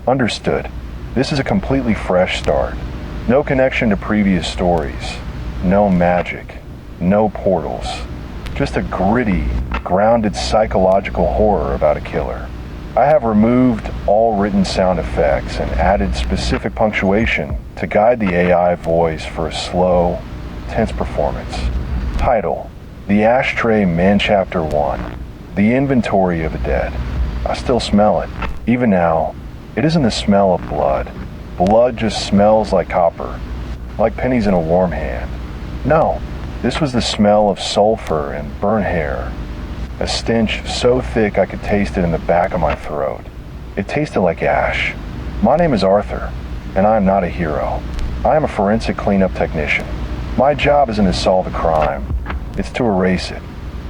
Understood. This is a completely fresh start. No connection to previous stories. No magic. No portals. Just a gritty, grounded psychological horror about a killer. I have removed all written sound effects and added specific punctuation to guide the AI voice for a slow, tense performance. Title: The Ashtray Man Chapter 1. The Inventory of the Dead. I still smell it. Even now, it isn't the smell of blood. Blood just smells like copper, like pennies in a warm hand. No, this was the smell of sulfur and burnt hair. A stench so thick I could taste it in the back of my throat. It tasted like ash. My name is Arthur, and I am not a hero. I am a forensic cleanup technician. My job isn't to solve a crime, it's to erase it.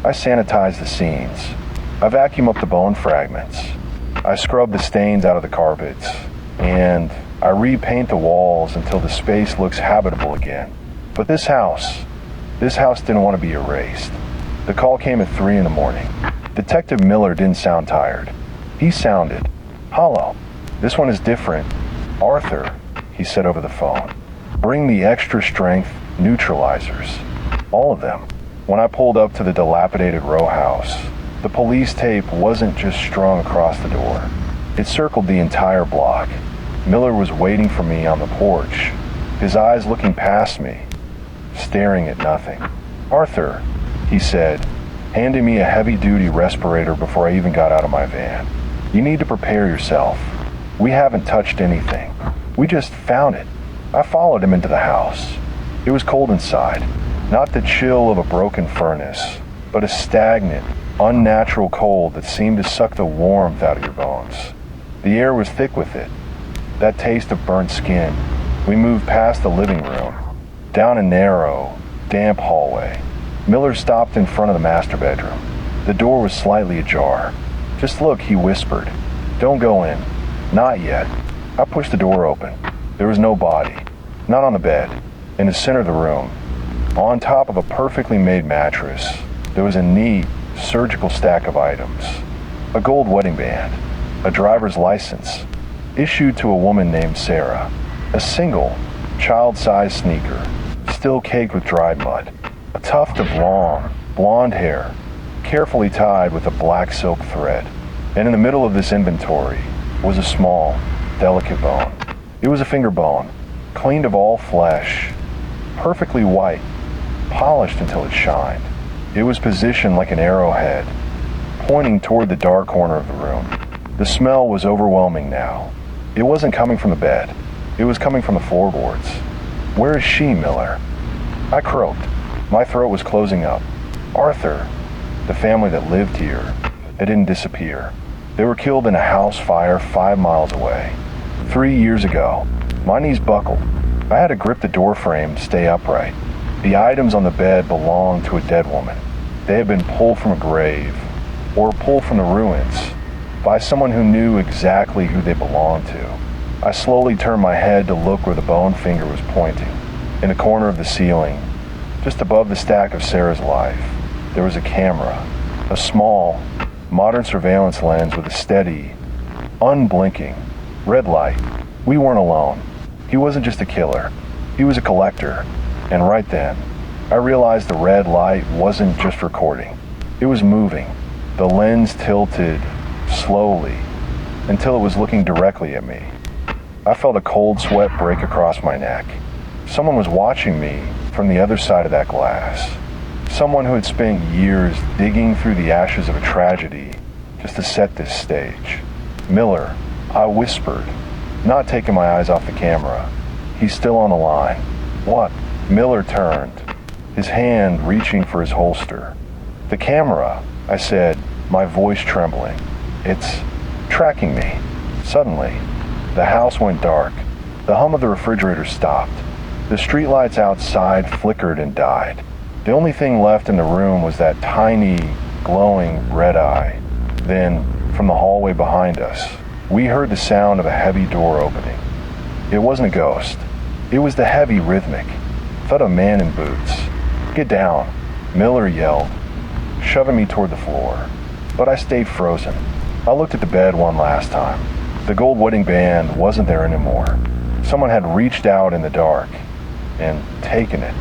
I sanitize the scenes. I vacuum up the bone fragments. I scrub the stains out of the carpets, and I repaint the walls until the space looks habitable again. But this house didn't want to be erased. The call came at 3 in the morning. Detective Miller didn't sound tired. He sounded hollow. This one is different. Arthur, he said over the phone, bring the extra strength neutralizers. All of them. When I pulled up to the dilapidated row house, the police tape wasn't just strung across the door. It circled the entire block. Miller was waiting for me on the porch, his eyes looking past me, staring at nothing. Arthur, he said, handing me a heavy-duty respirator before I even got out of my van. You need to prepare yourself. We haven't touched anything. We just found it. I followed him into the house. It was cold inside. Not the chill of a broken furnace, but a stagnant, unnatural cold that seemed to suck the warmth out of your bones. The air was thick with it. That taste of burnt skin. We moved past the living room, down a narrow, damp hallway. Miller stopped in front of the master bedroom. The door was slightly ajar. Just look, he whispered. Don't go in. Not yet. I pushed the door open. There was no body. Not on the bed. In the center of the room, on top of a perfectly made mattress, there was a neat, surgical stack of items. A gold wedding band. A driver's license. Issued to a woman named Sarah. A single, child-sized sneaker. Still caked with dried mud. A tuft of long, blonde hair, carefully tied with a black silk thread. And in the middle of this inventory was a small, delicate bone. It was a finger bone, cleaned of all flesh, perfectly white, polished until it shined. It was positioned like an arrowhead, pointing toward the dark corner of the room. The smell was overwhelming now. It wasn't coming from the bed. It was coming from the floorboards. Where is she, Miller? I croaked. My throat was closing up. Arthur, the family that lived here, they didn't disappear. They were killed in a house fire 5 miles away. 3 years ago, my knees buckled. I had to grip the door frame to stay upright. The items on the bed belonged to a dead woman. They had been pulled from a grave, or pulled from the ruins, by someone who knew exactly who they belonged to. I slowly turned my head to look where the bone finger was pointing. In the corner of the ceiling, just above the stack of Sarah's life, there was a camera, a small, modern surveillance lens with a steady, unblinking, red light. We weren't alone. He wasn't just a killer. He was a collector. And right then, I realized the red light wasn't just recording. It was moving. The lens tilted slowly until it was looking directly at me. I felt a cold sweat break across my neck. Someone was watching me from the other side of that glass. Someone who had spent years digging through the ashes of a tragedy just to set this stage. Miller, I whispered, not taking my eyes off the camera. He's still on the line. What? Miller turned, his hand reaching for his holster. The camera, I said, my voice trembling. It's tracking me. Suddenly, the house went dark. The hum of the refrigerator stopped. The streetlights outside flickered and died. The only thing left in the room was that tiny, glowing red eye. Then, from the hallway behind us, we heard the sound of a heavy door opening. It wasn't a ghost. It was the heavy rhythmic thud of a man in boots. Get down, Miller yelled, shoving me toward the floor. But I stayed frozen. I looked at the bed one last time. The gold wedding band wasn't there anymore. Someone had reached out in the dark and taken it.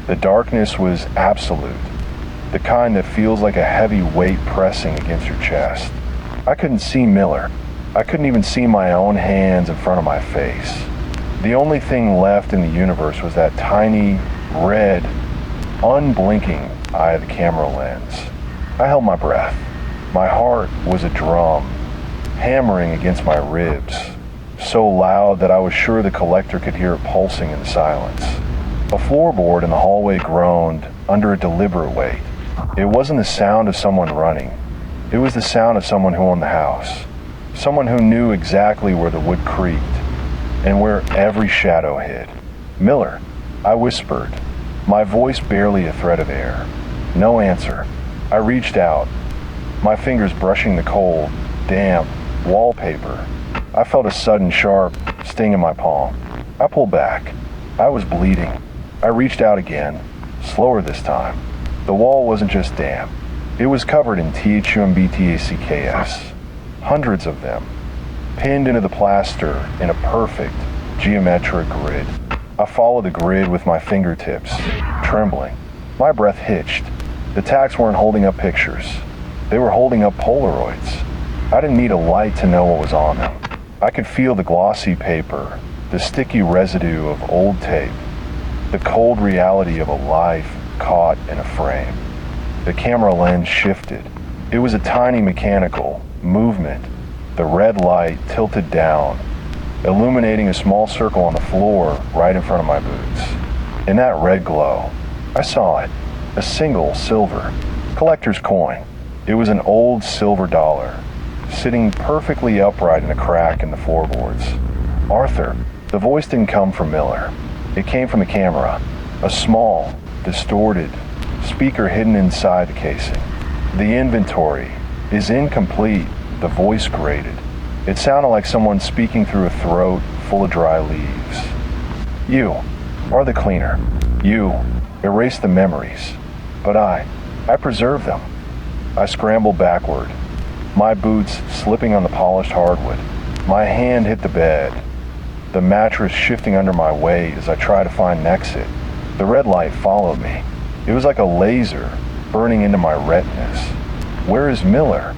The darkness was absolute, the kind that feels like a heavy weight pressing against your chest. I couldn't see Miller. I couldn't even see my own hands in front of my face. The only thing left in the universe was that tiny, red, unblinking eye of the camera lens. I held my breath. My heart was a drum, hammering against my ribs, so loud that I was sure the collector could hear it pulsing in the silence. A floorboard in the hallway groaned under a deliberate weight. It wasn't the sound of someone running. It was the sound of someone who owned the house. Someone who knew exactly where the wood creaked and where every shadow hid. "Miller," I whispered, my voice barely a thread of air. No answer. I reached out, my fingers brushing the cold, damp wallpaper. I felt a sudden sharp sting in my palm. I pulled back. I was bleeding. I reached out again, slower this time. The wall wasn't just damp. It was covered in THUMBTACKS. Hundreds of them, pinned into the plaster in a perfect geometric grid. I followed the grid with my fingertips, trembling. My breath hitched. The tacks weren't holding up pictures. They were holding up Polaroids. I didn't need a light to know what was on them. I could feel the glossy paper, the sticky residue of old tape, the cold reality of a life caught in a frame. The camera lens shifted. It was a tiny mechanical movement. The red light tilted down, illuminating a small circle on the floor right in front of my boots. In that red glow, I saw it, a single silver collector's coin. It was an old silver dollar, sitting perfectly upright in a crack in the floorboards. "Arthur." The voice didn't come from Miller. It came from the camera, a small, distorted speaker hidden inside the casing. "The inventory is incomplete," the voice grated. It sounded like someone speaking through a throat full of dry leaves. "You are the cleaner. You erased the memories. But I preserved them." I scrambled backward, my boots slipping on the polished hardwood. My hand hit the bed, the mattress shifting under my weight as I tried to find an exit. The red light followed me. It was like a laser burning into my retinas. "Where is Miller?"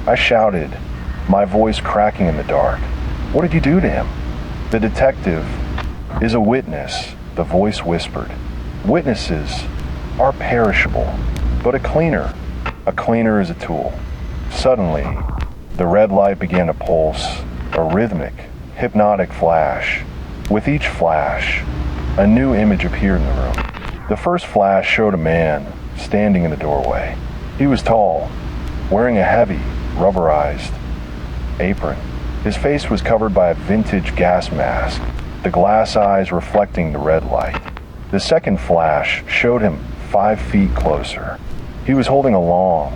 I shouted, my voice cracking in the dark. "What did you do to him?" "The detective is a witness," the voice whispered. "Witnesses are perishable, but a cleaner is a tool." Suddenly, the red light began to pulse, a rhythmic, hypnotic flash. With each flash, a new image appeared in the room. The first flash showed a man standing in the doorway. He was tall, wearing a heavy, rubberized apron. His face was covered by a vintage gas mask, the glass eyes reflecting the red light. The second flash showed him 5 feet closer. He was holding a long,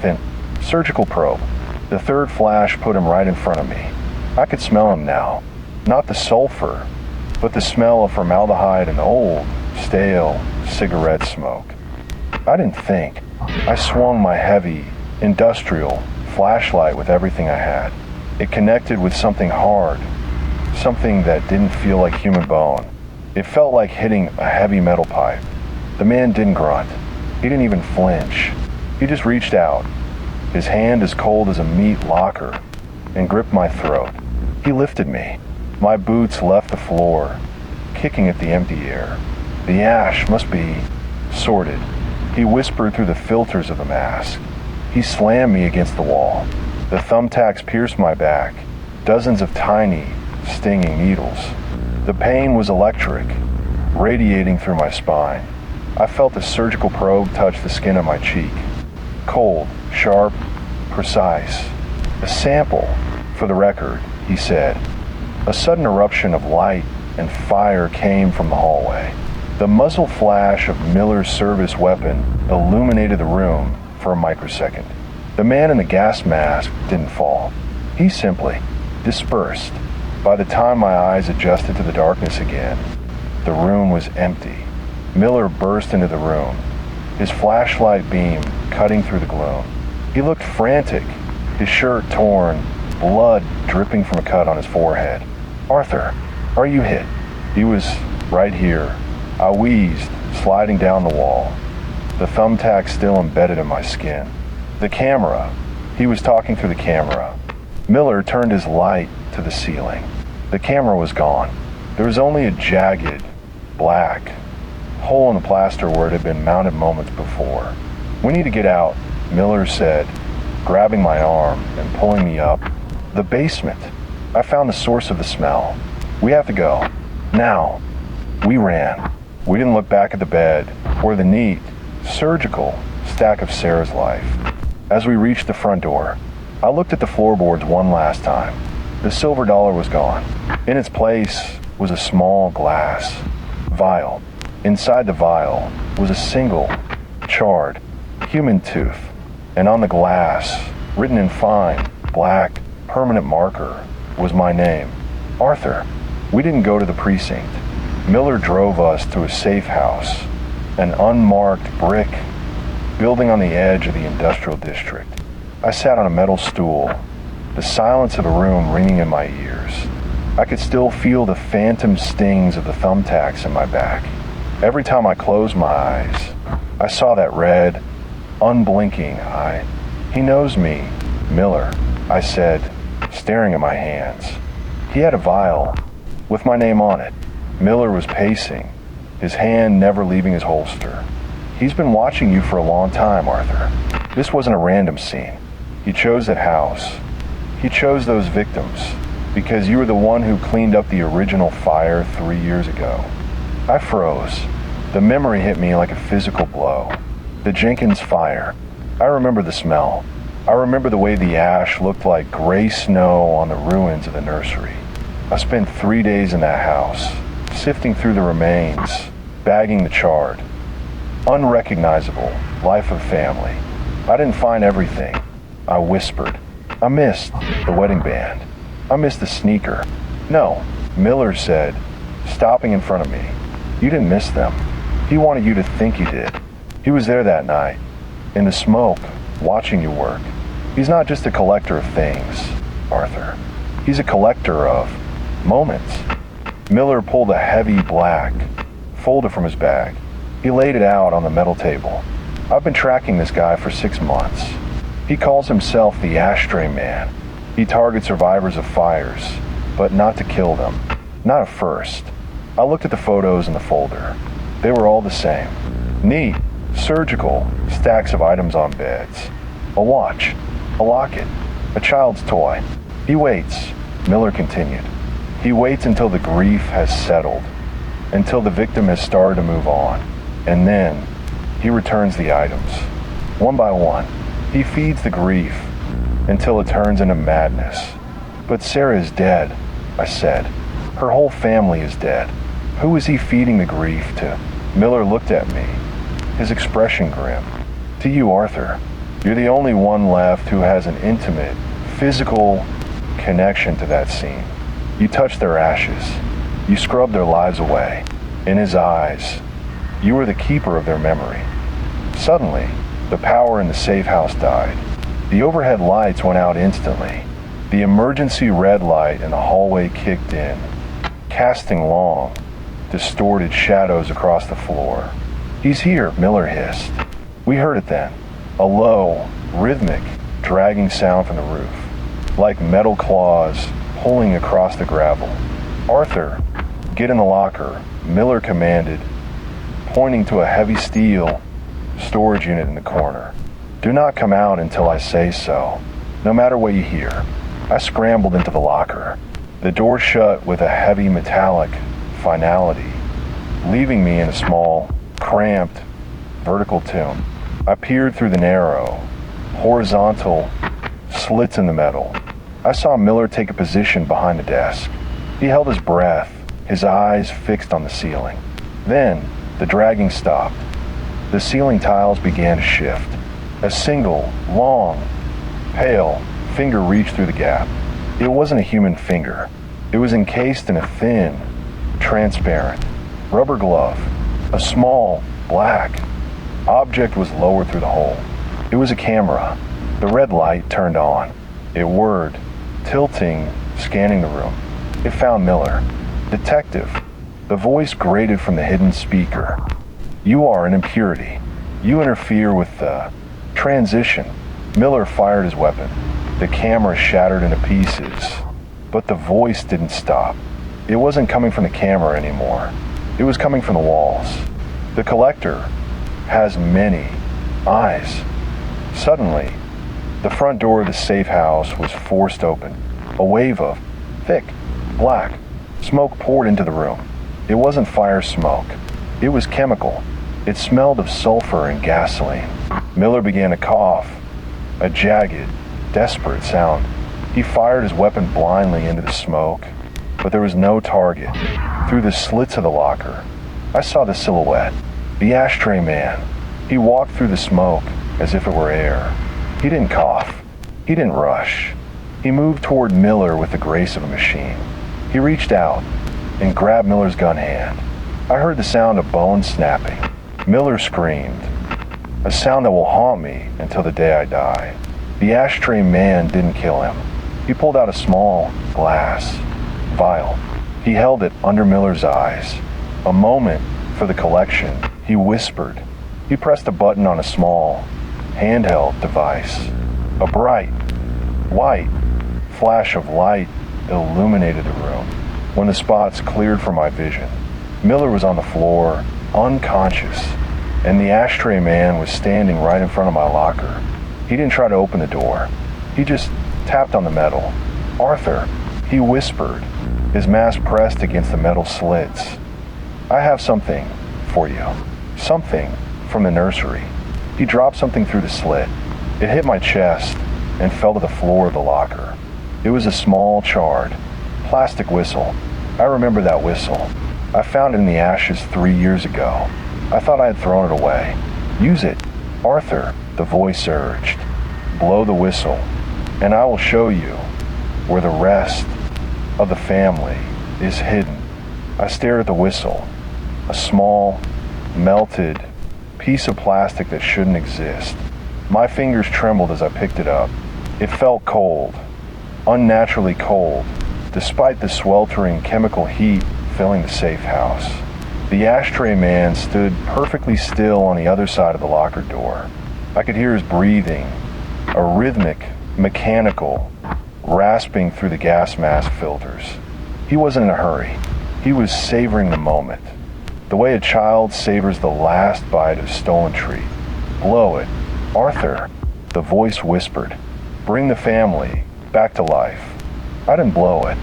thin, surgical probe. The third flash put him right in front of me. I could smell him now. Not the sulfur, but the smell of formaldehyde and old, stale cigarette smoke. I didn't think. I swung my heavy, industrial flashlight with everything I had. It connected with something hard, something that didn't feel like human bone. It felt like hitting a heavy metal pipe. The man didn't grunt. He didn't even flinch. He just reached out, his hand as cold as a meat locker, and gripped my throat. He lifted me. My boots left the floor, kicking at the empty air. "The ash must be sorted," he whispered through the filters of the mask. He slammed me against the wall. The thumbtacks pierced my back, dozens of tiny, stinging needles. The pain was electric, radiating through my spine. I felt the surgical probe touch the skin of my cheek. Cold, sharp, precise. "A sample, for the record," he said. A sudden eruption of light and fire came from the hallway. The muzzle flash of Miller's service weapon illuminated the room for a microsecond. The man in the gas mask didn't fall. He simply dispersed. By the time my eyes adjusted to the darkness again, the room was empty. Miller burst into the room, his flashlight beam cutting through the gloom. He looked frantic, his shirt torn blood dripping from a cut on his forehead. "Arthur, are you hit?" He was right here. I wheezed, sliding down the wall, the thumbtack still embedded in my skin. The camera. He was talking through the camera. Miller turned his light to the ceiling. The camera was gone. There was only a jagged, black hole in the plaster where it had been mounted moments before. "We need to get out," Miller said, grabbing my arm and pulling me up. "The basement. I found the source of the smell. We have to go. Now." We ran. We didn't look back at the bed or the neat, surgical stack of Sarah's life. As we reached the front door, I looked at the floorboards one last time. The silver dollar was gone. In its place was a small glass vial. Inside the vial was a single, charred, human tooth. And on the glass, written in fine, black, permanent marker, was my name, Arthur. We didn't go to the precinct. Miller drove us to a safe house, an unmarked brick building on the edge of the industrial district. I sat on a metal stool, the silence of the room ringing in my ears. I could still feel the phantom stings of the thumbtacks in my back. Every time I closed my eyes, I saw that red, unblinking eye. "He knows me, Miller," I said, staring at my hands. He had a vial with my name on it. Miller was pacing, his hand never leaving his holster. "He's been watching you for a long time, Arthur. This wasn't a random scene. He chose that house. He chose those victims because you were the one who cleaned up the original fire 3 years ago." I froze. The memory hit me like a physical blow. The Jenkins fire. I remember the smell. I remember the way the ash looked like gray snow on the ruins of the nursery. I spent 3 days in that house, sifting through the remains, bagging the charred. Unrecognizable life of family. I didn't find everything. I whispered. I missed the wedding band. I missed the sneaker. "No," Miller said, stopping in front of me. "You didn't miss them. He wanted you to think you did. He was there that night, in the smoke, watching you work. He's not just a collector of things, Arthur. He's a collector of moments." Miller pulled a heavy black folder from his bag. He laid it out on the metal table. "I've been tracking this guy for 6 months. He calls himself the Ashtray Man. He targets survivors of fires, but not to kill them. Not at first." I looked at the photos in the folder. They were all the same. Neat, surgical stacks of items on beds. A watch, a locket, a child's toy. "He waits," Miller continued. "He waits until the grief has settled, until the victim has started to move on. And then he returns the items. One by one, he feeds the grief until it turns into madness." "But Sarah is dead," I said. "Her whole family is dead. Who is he feeding the grief to?" Miller looked at me, his expression grim. "To you, Arthur. You're the only one left who has an intimate, physical connection to that scene. You touched their ashes. You scrubbed their lives away. In his eyes, you were the keeper of their memory." Suddenly, the power in the safe house died. The overhead lights went out instantly. The emergency red light in the hallway kicked in, casting long, distorted shadows across the floor. "He's here," Miller hissed. We heard it then, a low, rhythmic, dragging sound from the roof, like metal claws pulling across the gravel. "Arthur, get in the locker," Miller commanded, pointing to a heavy steel storage unit in the corner. "Do not come out until I say so, no matter what you hear." I scrambled into the locker. The door shut with a heavy metallic finality, leaving me in a small, cramped, vertical tomb. I peered through the narrow, horizontal slits in the metal. I saw Miller take a position behind the desk. He held his breath, his eyes fixed on the ceiling. Then, the dragging stopped. The ceiling tiles began to shift. A single, long, pale finger reached through the gap. It wasn't a human finger. It was encased in a thin, transparent rubber glove. A small, black object was lowered through the hole. It was a camera. The red light turned on. It whirred, tilting, scanning the room. It found Miller. "Detective." The voice grated from the hidden speaker. "You are an impurity. You interfere with the transition." Miller fired his weapon. The camera shattered into pieces. But the voice didn't stop. It wasn't coming from the camera anymore. It was coming from the walls. "The collector has many eyes." Suddenly, the front door of the safe house was forced open. A wave of thick, black smoke poured into the room. It wasn't fire smoke. It was chemical. It smelled of sulfur and gasoline. Miller began to cough, a jagged, desperate sound. He fired his weapon blindly into the smoke, but there was no target. Through the slits of the locker, I saw the silhouette, the ashtray man. He walked through the smoke as if it were air. He didn't cough. He didn't rush. He moved toward Miller with the grace of a machine. He reached out and grabbed Miller's gun hand. I heard the sound of bones snapping. Miller screamed, a sound that will haunt me until the day I die. The ashtray man didn't kill him. He pulled out a small glass vial. He held it under Miller's eyes. A moment for the collection, he whispered. He pressed a button on a small, handheld device. A bright, white flash of light illuminated the room. When the spots cleared from my vision, Miller was on the floor, unconscious, and the ashtray man was standing right in front of my locker. He didn't try to open the door. He just tapped on the metal. "Arthur," he whispered, his mask pressed against the metal slits. "I have something for you. Something from the nursery." He dropped something through the slit. It hit my chest and fell to the floor of the locker. It was a small, charred, plastic whistle. I remember that whistle. I found it in the ashes 3 years ago. I thought I had thrown it away. "Use it, Arthur," the voice urged. "Blow the whistle, and I will show you where the rest of the family is hidden." I stared at the whistle, a small, melted piece of plastic that shouldn't exist. My fingers trembled as I picked it up. It felt cold, unnaturally cold, despite the sweltering chemical heat filling the safe house. The ashtray man stood perfectly still on the other side of the locker door. I could hear his breathing, a rhythmic, mechanical, rasping through the gas mask filters. He wasn't in a hurry. He was savoring the moment, the way a child savors the last bite of stolen treat. "Blow it, Arthur," the voice whispered. "Bring the family back to life." I didn't blow it.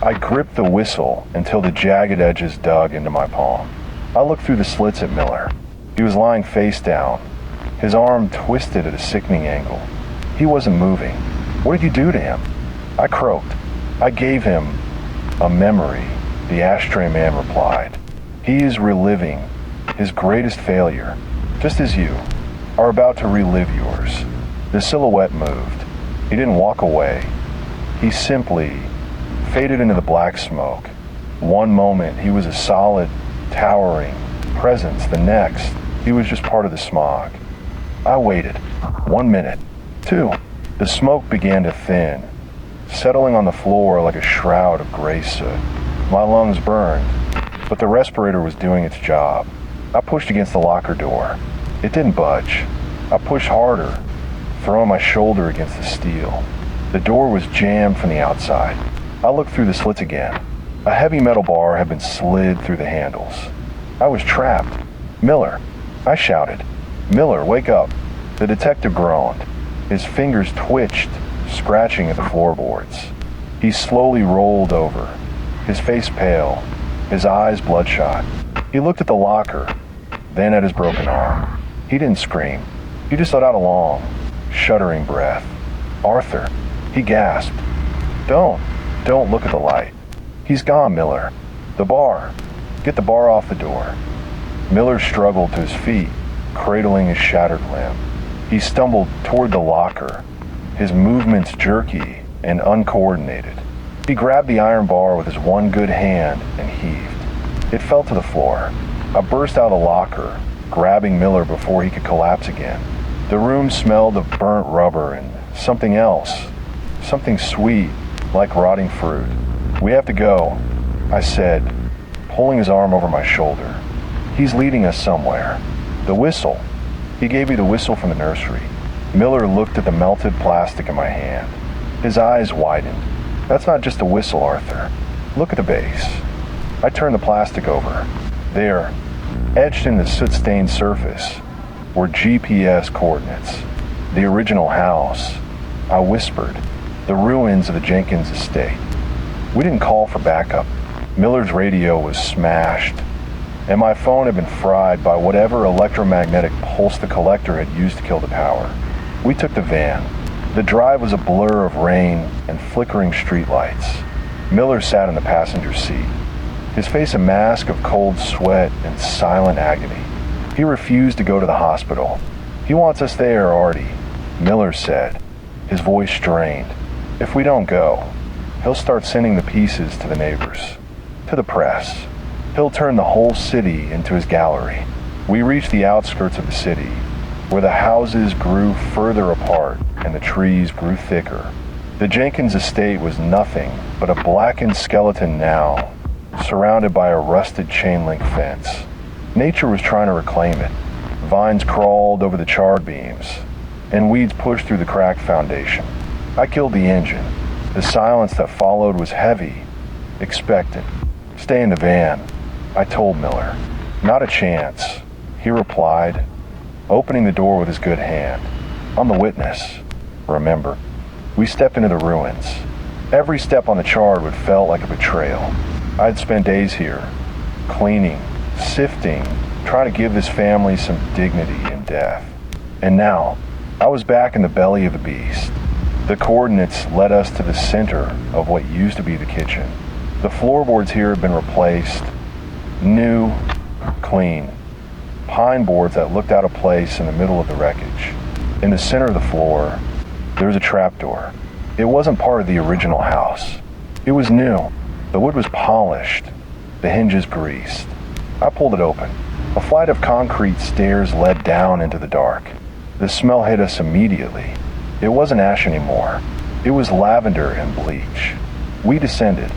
I gripped the whistle until the jagged edges dug into my palm. I looked through the slits at Miller. He was lying face down, his arm twisted at a sickening angle. He wasn't moving. "What did you do to him?" I croaked. "I gave him a memory," the ashtray man replied. "He is reliving his greatest failure, just as you are about to relive yours." The silhouette moved. He didn't walk away. He simply faded into the black smoke. One moment, he was a solid, towering presence. The next, he was just part of the smog. I waited. 1 minute. 2. The smoke began to thin, settling on the floor like a shroud of gray soot. My lungs burned, but the respirator was doing its job. I pushed against the locker door. It didn't budge. I pushed harder, throwing my shoulder against the steel. The door was jammed from the outside. I looked through the slits again. A heavy metal bar had been slid through the handles. I was trapped. "Miller," I shouted. "Miller, wake up." The detective groaned. His fingers twitched, scratching at the floorboards. He slowly rolled over, his face pale, his eyes bloodshot. He looked at the locker, then at his broken arm. He didn't scream. He just let out a long, shuddering breath. "Arthur," he gasped. Don't look at the light. He's gone, Miller. The bar. Get the bar off the door." Miller struggled to his feet, cradling his shattered limb. He stumbled toward the locker, his movements jerky and uncoordinated. He grabbed the iron bar with his one good hand and heaved. It fell to the floor. I burst out of the locker, grabbing Miller before he could collapse again. The room smelled of burnt rubber and something else, something sweet, like rotting fruit. "We have to go," I said, pulling his arm over my shoulder. "He's leading us somewhere." "The whistle." He gave me the whistle from the nursery. Miller looked at the melted plastic in my hand. His eyes widened. "That's not just a whistle, Arthur. Look at the base." I turned the plastic over. There, etched in the soot-stained surface, were GPS coordinates. The original house. I whispered. The ruins of the Jenkins estate. We didn't call for backup. Miller's radio was smashed, and my phone had been fried by whatever electromagnetic pulse the collector had used to kill the power. We took the van. The drive was a blur of rain and flickering streetlights. Miller sat in the passenger seat, his face a mask of cold sweat and silent agony. He refused to go to the hospital. "He wants us there, Artie," Miller said, his voice strained. "If we don't go, he'll start sending the pieces to the neighbors, to the press. He'll turn the whole city into his gallery." We reached the outskirts of the city, where the houses grew further apart and the trees grew thicker. The Jenkins estate was nothing but a blackened skeleton now, surrounded by a rusted chain-link fence. Nature was trying to reclaim it. Vines crawled over the charred beams, and weeds pushed through the cracked foundation. I killed the engine. The silence that followed was heavy, expectant. "Stay in the van," I told Miller. "Not a chance," he replied, opening the door with his good hand. "I'm the witness, remember." We stepped into the ruins. Every step on the charred wood felt like a betrayal. I had spent days here, cleaning, sifting, trying to give this family some dignity in death. And now, I was back in the belly of the beast. The coordinates led us to the center of what used to be the kitchen. The floorboards here had been replaced, new, clean. Pine boards that looked out of place in the middle of the wreckage. In the center of the floor, there was a trapdoor. It wasn't part of the original house. It was new. The wood was polished, the hinges greased. I pulled it open. A flight of concrete stairs led down into the dark. The smell hit us immediately. It wasn't ash anymore. It was lavender and bleach. We descended.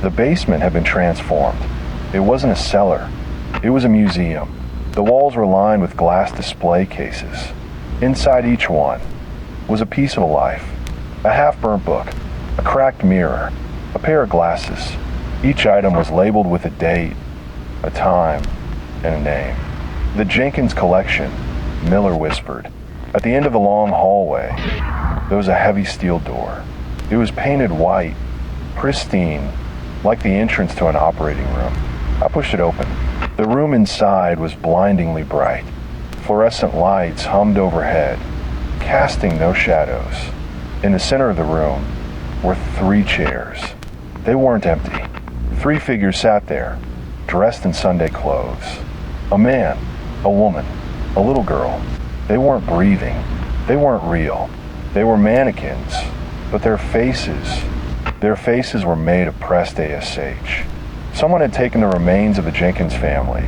The basement had been transformed. It wasn't a cellar. It was a museum. The walls were lined with glass display cases. Inside each one was a piece of a life. A half-burnt book, a cracked mirror, a pair of glasses. Each item was labeled with a date, a time, and a name. "The Jenkins collection," Miller whispered. At the end of the long hallway, there was a heavy steel door. It was painted white, pristine, like the entrance to an operating room. I pushed it open. The room inside was blindingly bright. Fluorescent lights hummed overhead, casting no shadows. In the center of the room were 3 chairs. They weren't empty. 3 figures sat there, dressed in Sunday clothes. A man, a woman, a little girl. They weren't breathing. They weren't real. They were mannequins, but their faces were made of pressed ASH. Someone had taken the remains of the Jenkins family,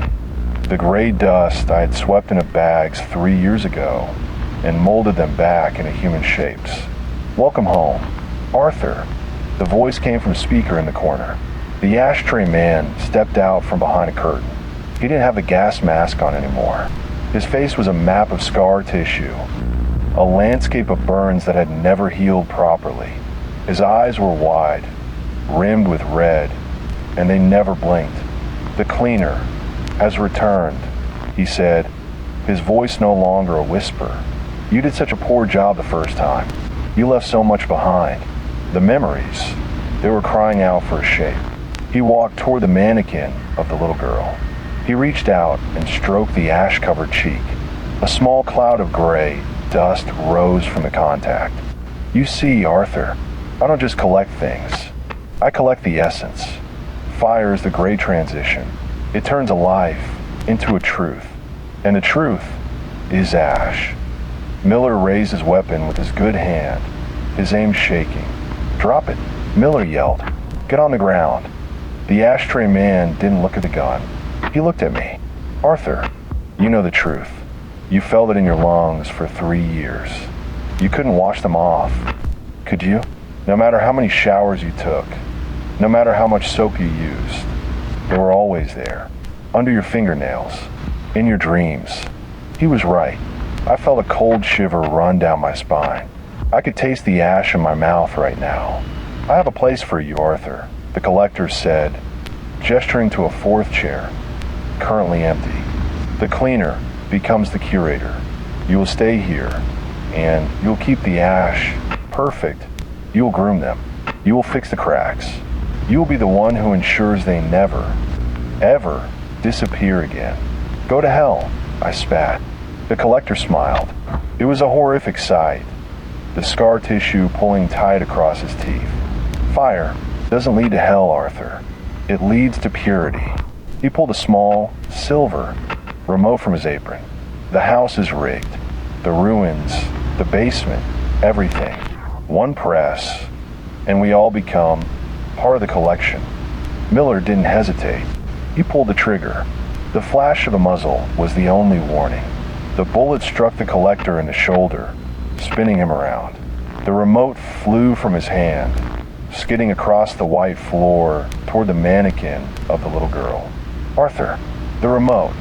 the gray dust I had swept into bags 3 years ago, and molded them back into human shapes. "Welcome home, Arthur." The voice came from a speaker in the corner. The ashtray man stepped out from behind a curtain. He didn't have the gas mask on anymore. His face was a map of scar tissue, a landscape of burns that had never healed properly. His eyes were wide, rimmed with red, and they never blinked. "The cleaner has returned," he said, his voice no longer a whisper. "You did such a poor job the first time. You left so much behind. The memories, they were crying out for a shape." He walked toward the mannequin of the little girl. He reached out and stroked the ash-covered cheek. A small cloud of gray dust rose from the contact. "You see, Arthur, I don't just collect things. I collect the essence. Fire is the gray transition. It turns a life into a truth. And the truth is ash." Miller raised his weapon with his good hand, his aim shaking. "Drop it," Miller yelled. "Get on the ground." The ashtray man didn't look at the gun. He looked at me. "Arthur, you know the truth. You felt it in your lungs for 3 years. You couldn't wash them off, could you?" No matter how many showers you took, no matter how much soap you used, they were always there, under your fingernails, in your dreams. He was right. I felt a cold shiver run down my spine. I could taste the ash in my mouth right now. I have a place for you, Arthur, the collector said, gesturing to a fourth chair, currently empty. The cleaner becomes the curator. You will stay here, and you'll keep the ash perfect. You will groom them. You will fix the cracks. You will be the one who ensures they never, ever disappear again. Go to hell, I spat. The collector smiled. It was a horrific sight, the scar tissue pulling tight across his teeth. Fire doesn't lead to hell, Arthur. It leads to purity. He pulled a small, silver remote from his apron. The house is rigged. The ruins, the basement, everything. One press, and we all become part of the collection. Miller didn't hesitate. He pulled the trigger. The flash of the muzzle was the only warning. The bullet struck the collector in the shoulder, spinning him around. The remote flew from his hand, skidding across the white floor toward the mannequin of the little girl. Arthur, the remote.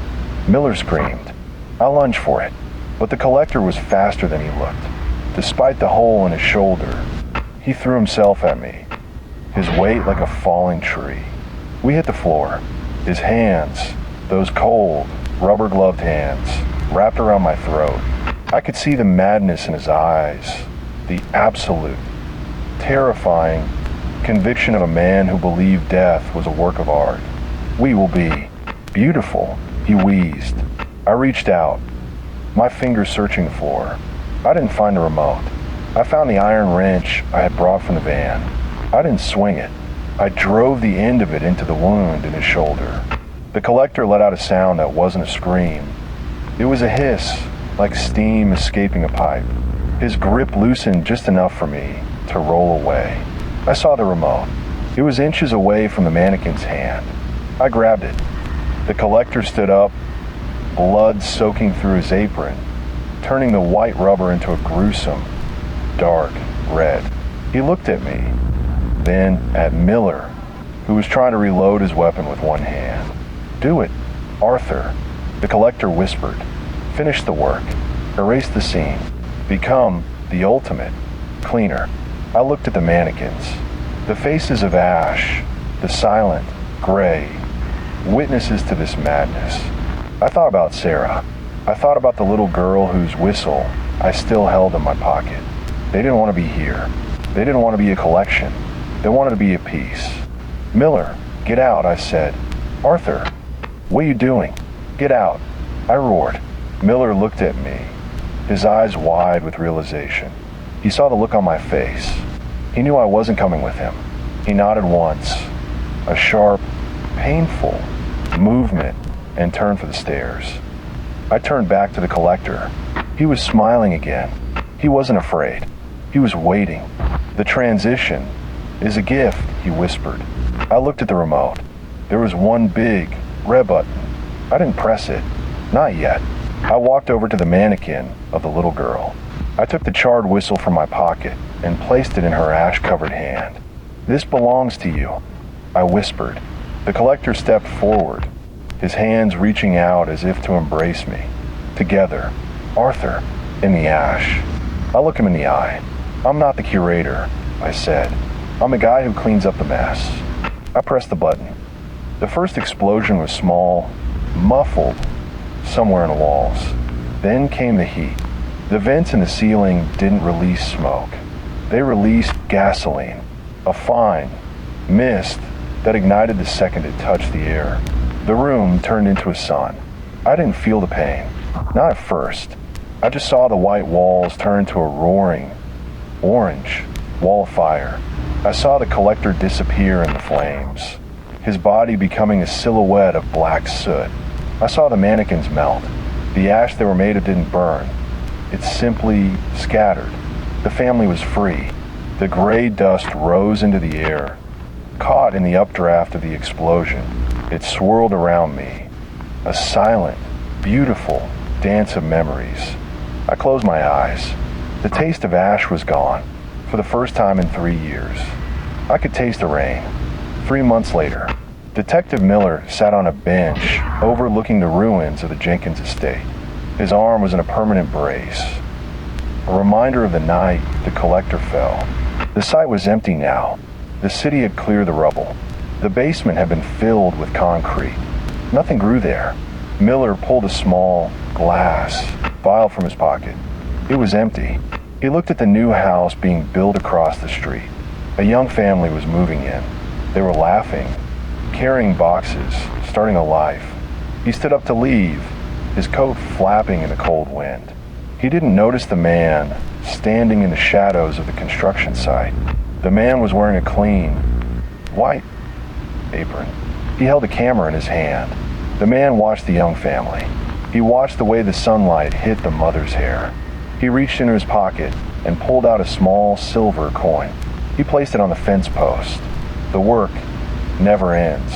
Miller screamed. I lunged for it, but the collector was faster than he looked. Despite the hole in his shoulder, he threw himself at me, his weight like a falling tree. We hit the floor. His hands, those cold, rubber-gloved hands, wrapped around my throat. I could see the madness in his eyes, the absolute, terrifying conviction of a man who believed death was a work of art. We will be beautiful, he wheezed. I reached out, my fingers searching the floor. I didn't find the remote. I found the iron wrench I had brought from the van. I didn't swing it. I drove the end of it into the wound in his shoulder. The collector let out a sound that wasn't a scream. It was a hiss, like steam escaping a pipe. His grip loosened just enough for me to roll away. I saw the remote. It was inches away from the mannequin's hand. I grabbed it. The collector stood up, blood soaking through his apron, turning the white rubber into a gruesome, dark red. He looked at me, then at Miller, who was trying to reload his weapon with one hand. Do it, Arthur, the collector whispered. Finish the work. Erase the scene. Become the ultimate cleaner. I looked at the mannequins. The faces of ash, the silent, gray, witnesses to this madness. I thought about Sarah. I thought about the little girl whose whistle I still held in my pocket. They didn't want to be here. They didn't want to be a collection. They wanted to be a piece. Miller, get out, I said. Arthur, what are you doing? Get out. I roared. Miller looked at me, his eyes wide with realization. He saw the look on my face. He knew I wasn't coming with him. He nodded once, a sharp, painful movement, and turned for the stairs. I turned back to the collector. He was smiling again. He wasn't afraid. He was waiting. The transition is a gift, he whispered. I looked at the remote. There was one big red button. I didn't press it. Not yet. I walked over to the mannequin of the little girl. I took the charred whistle from my pocket and placed it in her ash-covered hand. This belongs to you, I whispered. The collector stepped forward, his hands reaching out as if to embrace me. Together, Arthur, in the ash. I looked him in the eye. I'm not the curator, I said. I'm the guy who cleans up the mess. I pressed the button. The first explosion was small, muffled, somewhere in the walls. Then came the heat. The vents in the ceiling didn't release smoke. They released gasoline, a fine mist that ignited the second it touched the air. The room turned into a sun. I didn't feel the pain, not at first. I just saw the white walls turn to a roaring, orange wall of fire. I saw the collector disappear in the flames, his body becoming a silhouette of black soot. I saw the mannequins melt. The ash they were made of didn't burn. It simply scattered. The family was free. The gray dust rose into the air. Caught in the updraft of the explosion, it swirled around me. A silent, beautiful dance of memories. I closed my eyes. The taste of ash was gone. for the first time in 3 years. I could taste the rain. 3 months later, Detective Miller sat on a bench overlooking the ruins of the Jenkins estate. His arm was in a permanent brace, a reminder of the night the collector fell. The site was empty now. The city had cleared the rubble. The basement had been filled with concrete. Nothing grew there. Miller pulled a small, glass vial from his pocket. It was empty. He looked at the new house being built across the street. A young family was moving in. They were laughing, carrying boxes, starting a life. He stood up to leave, his coat flapping in the cold wind. He didn't notice the man standing in the shadows of the construction site. The man was wearing a clean, white apron. He held a camera in his hand. The man watched the young family. He watched the way the sunlight hit the mother's hair. He reached into his pocket and pulled out a small silver coin. He placed it on the fence post. The work never ends.